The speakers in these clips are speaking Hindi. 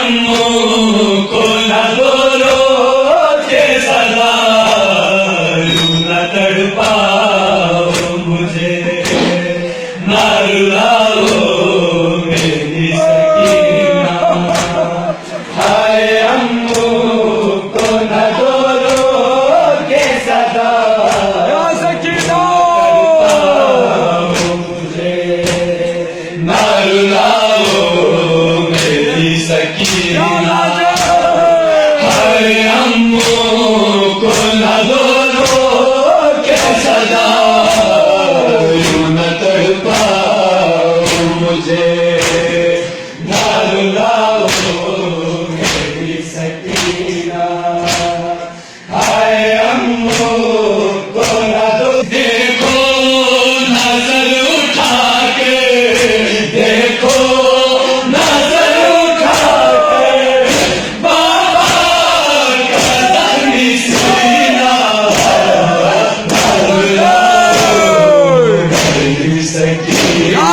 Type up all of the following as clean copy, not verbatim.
अम्मू को न बोलो के सदा यूं न तड़पाओ मुझे, न रुलाओ मेरी सकीना। हाय अम्मू को न बोलो के सदा न रुलाओ मेरी सकीना। हाय अम्मू को न बोलो के सदा यूं न तड़पाओ मुझे, न रुलाओ मेरी सकीना। हाय अम्मू को न दो, देखो नजर उठा के, देखो नजर उठा के बाबा का जख्मी सीना। मेरी सकीना।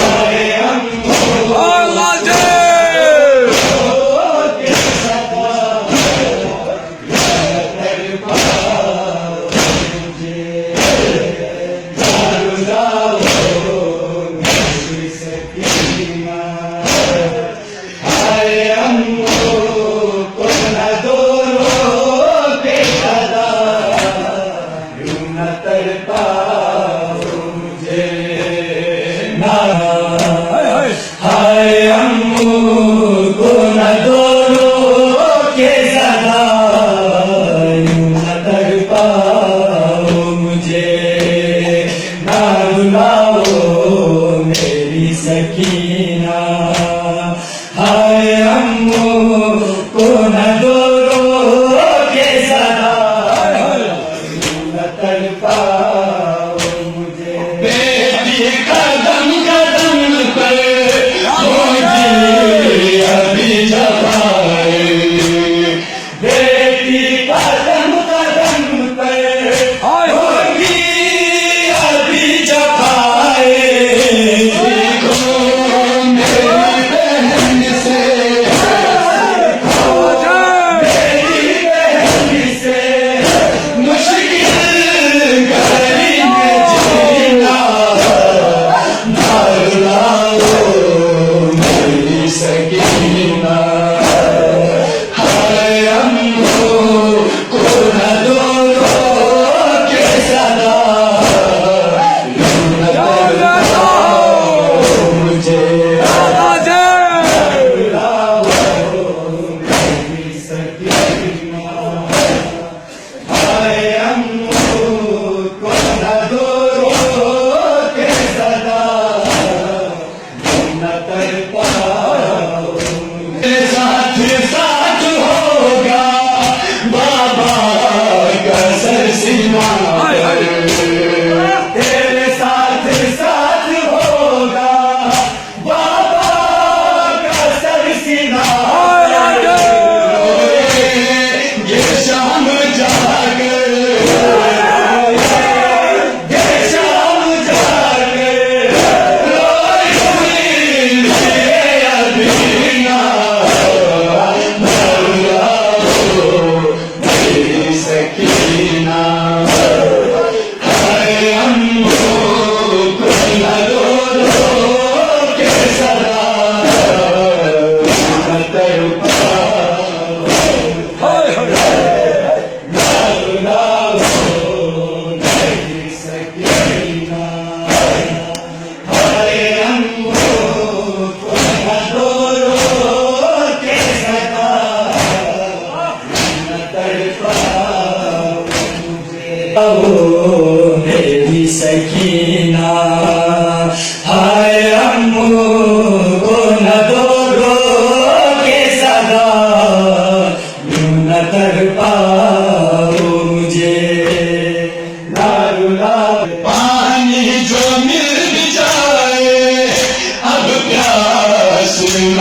हाय अम्मू के सदा हाय अम्मू को न बोलो के सदा यूं न तड़पाओ मुझे, हाय अम्मू को न बोलो के सदा यूं न तड़पाओ मुझे, न रुलाओ मेरी सकीना। हाय अम्मू को न बोलो के सदा यूं न तड़पाओ मुझे। बेटी कदम कदम पर होगी अभी जवाए, बेटी कदम कदम पर होगी अभी जवाए। देखो मेरी बहन से, मेरी बहन से मुश्किल घड़ी में जीना। न रुलाओ मेरी सकीना। हाय अम्मू को न बोलो के सदा यूं न तड़पाओ मुझे, मेरी सकीना। हाय अम्मू को न बोलो के सदा यूं न तड़पाओ मुझे। साथ साथ होगा बाबा का सरसीना, तेरे साथ साथ होगा बाबा का सरसीना। ये शाम जाकर, ये शाम जाकर रोई मुझे अभी ना। न रुलाओ मेरी सकीना। हाय अम्मू को न बोलो के सदा न तड़पाओ, न रुलाओ मेरी सकीना। हाय अम्मू को न बोलो के सदा न तड़पाओ मुझे, मेरी सकीना। हाय अम्मू को न बोलो के सदा यूं न तड़पाओ मुझे, न रुलाओ। पानी जो मिल जाए अब प्यास न